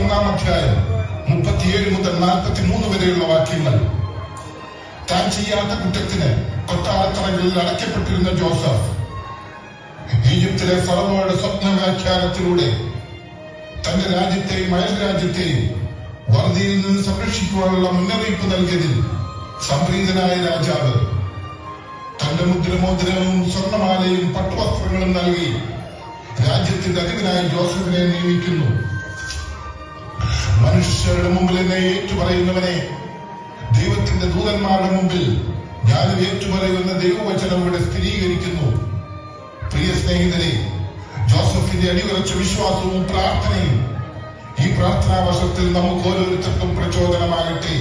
21 അധ്യായം 37 മുതൽ 43 വരെയുള്ള വാക്യങ്ങൾ. താൻ ചെയ്യാത്ത കുറ്റത്തിന് കൊട്ടാരത്തറകളിൽ അടയ്ക്കപ്പെട്ടിരുന്ന ജോസഫ് ഈജിപ്തിലെ ഫറവോയുടെ സ്വപ്ന വ്യാഖ്യാനത്തിലൂടെ തന്റെ രാജ്യത്തെയും അയൽ രാജ്യത്തെയും വറുതിയിൽ നിന്ന് സംരക്ഷിക്കുവാനുള്ള മുന്നറിയിപ്പ് നൽകിയതിൽ സംപ്രീതനായ രാജാവ് തന്റെ മുദ്രമോതിരവും സ്വർണമാലയും പട്ടുവസ്ത്രങ്ങളും നൽകി രാജ്യത്തിന്റെ അധിപനായ ജോസഫിനെ നിയമിക്കുന്നു. മനുഷ്യരുടെ മുമ്പിൽ എന്നെ ഏറ്റുപറയുന്നവനെ ദൈവത്തിന്റെ ദൂതന്മാരുടെ മുമ്പിൽ ഞാനും ഏറ്റുപറയുന്ന ദൈവവചനം ഇവിടെ സ്ഥിരീകരിക്കുന്നു. പ്രിയ സ്നേഹിതരെ, ജോസഫിന്റെ അടിയുറച്ച വിശ്വാസവും പ്രാർത്ഥനയും ഈ പ്രാർത്ഥനാ വർഷത്തിൽ നമുക്ക് ഓരോരുത്തർക്കും പ്രചോദനമാകട്ടെ.